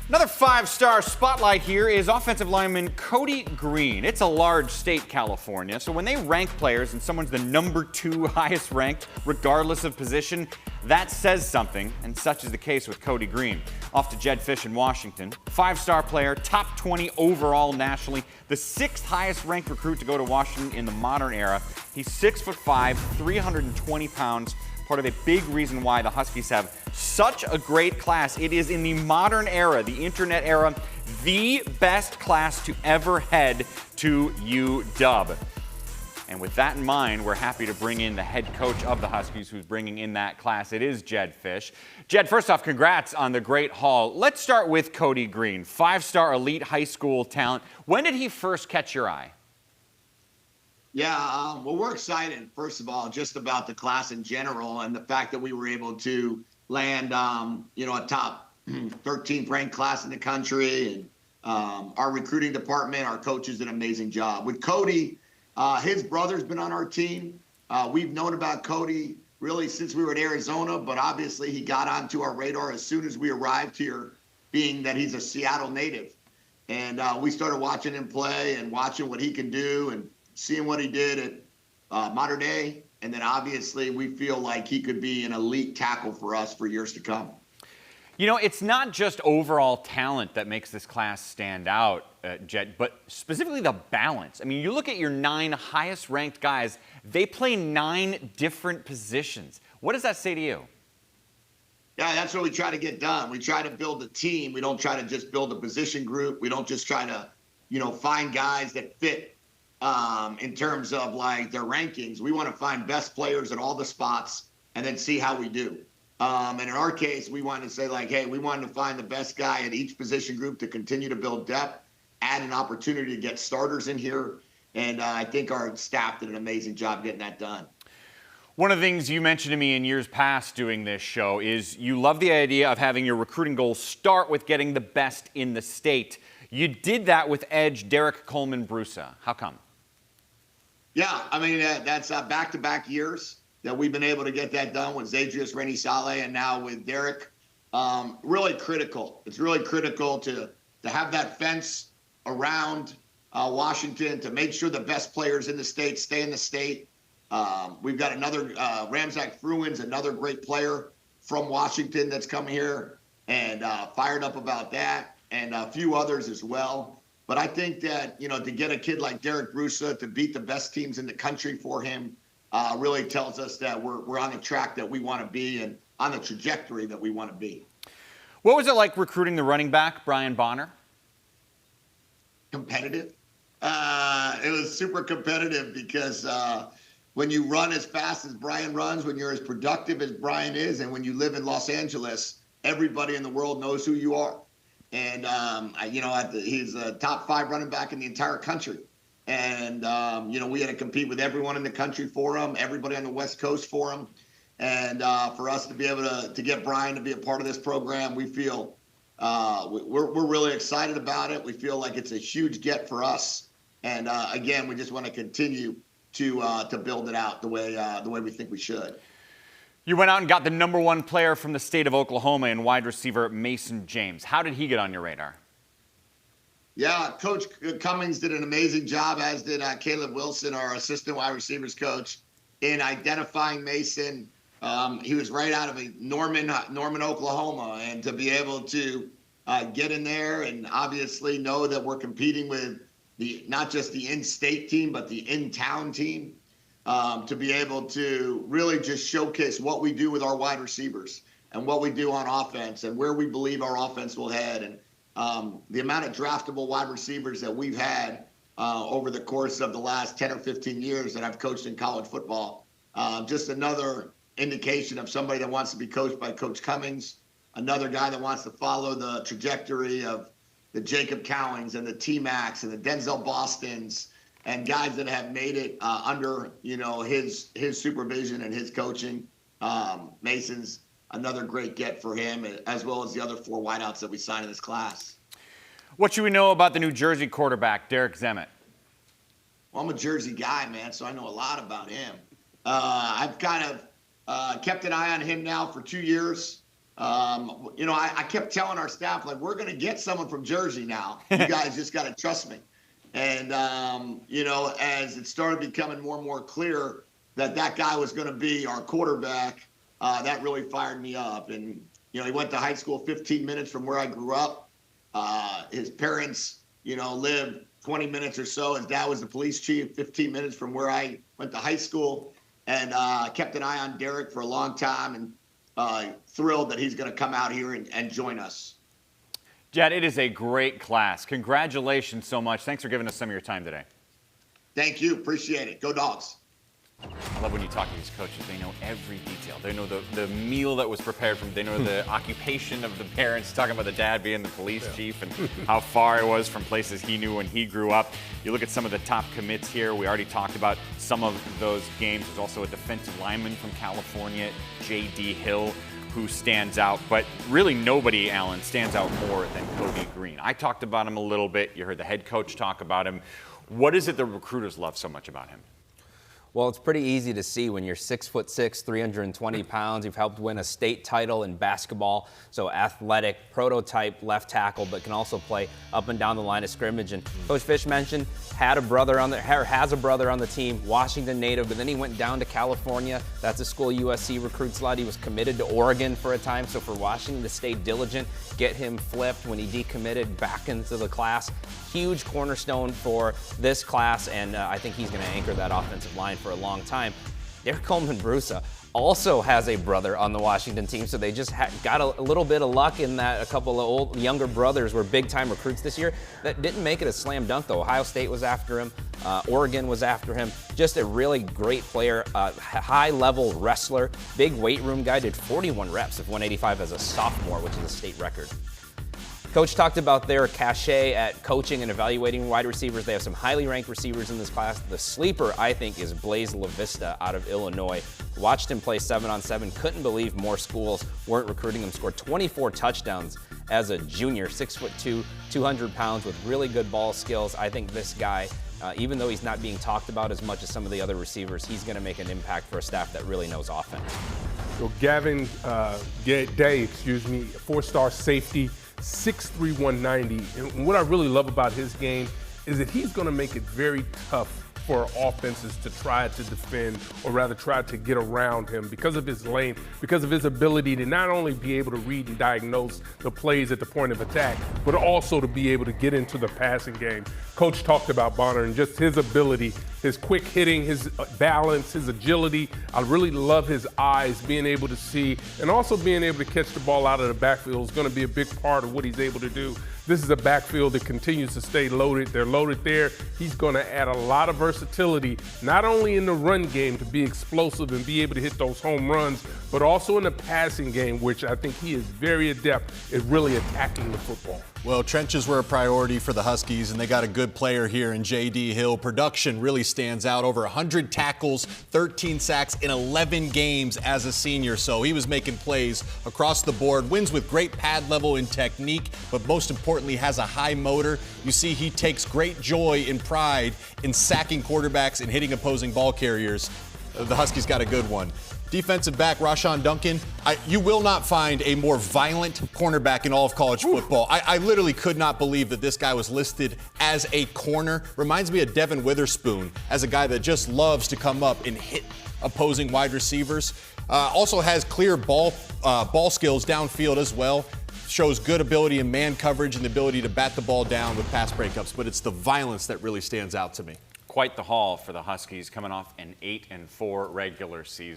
Another five-star spotlight here is offensive lineman Cody Green. It's a large state, California, so when they rank players and someone's the number 2 highest ranked, regardless of position, that says something, and such is the case with Cody Green. Off to Jedd Fisch in Washington. Five-star player, top 20 overall nationally, the 6th highest ranked recruit to go to Washington in the modern era. He's 6'5", 320 pounds. Part of a big reason why the Huskies have such a great class. It is in the modern era, the internet era, the best class to ever head to UW. And with that in mind, we're happy to bring in the head coach of the Huskies who's bringing in that class. It is Jedd Fisch. Jedd, first off, congrats on the great haul. Let's start with Cody Green, 5-star elite high school talent. When did he first catch your eye? Yeah, well, we're excited, first of all, just about the class in general and the fact that we were able to land, a top 13th ranked class in the country. And our recruiting department, our coaches did an amazing job. With Cody, his brother's been on our team. We've known about Cody really since we were in Arizona, but obviously he got onto our radar as soon as we arrived here, being that he's a Seattle native. And we started watching him play and watching what he can do and seeing what he did at Modern Day, and then obviously we feel like he could be an elite tackle for us for years to come. You know, it's not just overall talent that makes this class stand out, Jedd, but specifically the balance. I mean, you look at your 9 highest ranked guys, they play 9 different positions. What does that say to you? Yeah, that's what we try to get done. We try to build a team. We don't try to just build a position group. We don't just try to, find guys that fit in terms of like their rankings. We want to find best players at all the spots and then see how we do. And in our case, we wanted to say like, hey, we wanted to find the best guy at each position group to continue to build depth, add an opportunity to get starters in here. And I think our staff did an amazing job getting that done. One of the things you mentioned to me in years past doing this show is you love the idea of having your recruiting goals start with getting the best in the state. You did that with edge Derek Coleman-Brusa. How come? Yeah, I mean, that's back-to-back years that we've been able to get that done with Zadrius Rennie-Saleh and now with Derek. Really critical. It's really critical to have that fence around Washington to make sure the best players in the state stay in the state. We've got another, Ramzak Fruin's another great player from Washington that's coming here and fired up about that, and a few others as well. But I think that, to get a kid like Derek Brusa to beat the best teams in the country for him really tells us that we're on the track that we want to be and on the trajectory that we want to be. What was it like recruiting the running back, Brian Bonner? Competitive. It was super competitive because when you run as fast as Brian runs, when you're as productive as Brian is, and when you live in Los Angeles, everybody in the world knows who you are. And, he's a top 5 running back in the entire country. And, we had to compete with everyone in the country for him, everybody on the West Coast for him. And for us to be able to get Brian to be a part of this program, we feel we're really excited about it. We feel like it's a huge get for us. And, again, we just want to continue to build it out the way we think we should. You went out and got the number 1 player from the state of Oklahoma in wide receiver Mason James. How did he get on your radar? Yeah, Coach Cummings did an amazing job, as did Caleb Wilson, our assistant wide receivers coach, in identifying Mason. He was right out of Norman, Oklahoma, and to be able to get in there and obviously know that we're competing with not just the in-state team, but the in-town team. To be able to really just showcase what we do with our wide receivers and what we do on offense and where we believe our offense will head. And the amount of draftable wide receivers that we've had over the course of the last 10 or 15 years that I've coached in college football, just another indication of somebody that wants to be coached by Coach Cummings, another guy that wants to follow the trajectory of the Jacob Cowings and the T-Macs and the Denzel Bostons, and guys that have made it under, his supervision and his coaching. Mason's another great get for him, as well as the other 4 wideouts that we signed in this class. What should we know about the New Jersey quarterback, Derek Zemet? Well, I'm a Jersey guy, man, so I know a lot about him. I've kind of kept an eye on him now for 2 years. I kept telling our staff, like, we're going to get someone from Jersey now. You guys just got to trust me. And, as it started becoming more and more clear that guy was going to be our quarterback, that really fired me up. And, he went to high school 15 minutes from where I grew up. His parents, lived 20 minutes or so. His dad was the police chief, 15 minutes from where I went to high school. And kept an eye on Derek for a long time, and thrilled that he's going to come out here and join us. Jed, it is a great class. Congratulations so much. Thanks for giving us some of your time today. Thank you. Appreciate it. Go Dogs. I love when you talk to these coaches. They know every detail. They know the meal that was prepared from. They know the occupation of the parents. Talking about the dad being the police chief and how far it was from places he knew when he grew up. You look at some of the top commits here. We already talked about some of those games. There's also a defensive lineman from California, J.D. Hill, who stands out. But really nobody, Alan, stands out more than Cody Green. I talked about him a little bit. You heard the head coach talk about him. What is it the recruiters love so much about him? Well, it's pretty easy to see when you're 6'6", 320 pounds. You've helped win a state title in basketball, so athletic, prototype left tackle, but can also play up and down the line of scrimmage. And Coach Fish mentioned has a brother on the team, Washington native, but then he went down to California. That's a school USC recruits a lot. He was committed to Oregon for a time, so for Washington to stay diligent, get him flipped when he decommitted back into the class. Huge cornerstone for this class, and I think he's going to anchor that offensive line for a long time. Derek Coleman-Brusa also has a brother on the Washington team, so they just got a little bit of luck in that a couple of younger brothers were big-time recruits this year. That didn't make it a slam dunk, though. Ohio State was after him. Oregon was after him. Just a really great player, high-level wrestler, big weight room guy, did 41 reps of 185 as a sophomore, which is a state record. Coach talked about their cachet at coaching and evaluating wide receivers. They have some highly ranked receivers in this class. The sleeper, I think, is Blaze LaVista out of Illinois. Watched him play 7-on-7. Couldn't believe more schools weren't recruiting him. Scored 24 touchdowns as a junior, 6'2", 200 pounds with really good ball skills. I think this guy, even though he's not being talked about as much as some of the other receivers, he's going to make an impact for a staff that really knows offense. So Gavin Day, four-star safety, 6'3", 190. And what I really love about his game is that he's going to make it very tough for offenses to try to defend, or rather try to get around him because of his length, because of his ability to not only be able to read and diagnose the plays at the point of attack, but also to be able to get into the passing game. Coach talked about Bonner and just his ability, his quick hitting, his balance, his agility. I really love his eyes, being able to see, and also being able to catch the ball out of the backfield is going to be a big part of what he's able to do. This is a backfield that continues to stay loaded. They're loaded there. He's going to add a lot of versatility, not only in the run game to be explosive and be able to hit those home runs, but also in the passing game, which I think he is very adept at really attacking the football. Well, trenches were a priority for the Huskies, and they got a good player here in J.D. Hill. Production really stands out. Over 100 tackles, 13 sacks in 11 games as a senior. So he was making plays across the board. Wins with great pad level and technique, but most importantly has a high motor. You see he takes great joy and pride in sacking quarterbacks and hitting opposing ball carriers. The Huskies got a good one. Defensive back Rashawn Duncan, you will not find a more violent cornerback in all of college football. I literally could not believe that this guy was listed as a corner. Reminds me of Devin Witherspoon as a guy that just loves to come up and hit opposing wide receivers. Also has clear ball skills downfield as well. Shows good ability in man coverage and the ability to bat the ball down with pass breakups, but it's the violence that really stands out to me. Quite the haul for the Huskies, coming off an 8-4 regular season.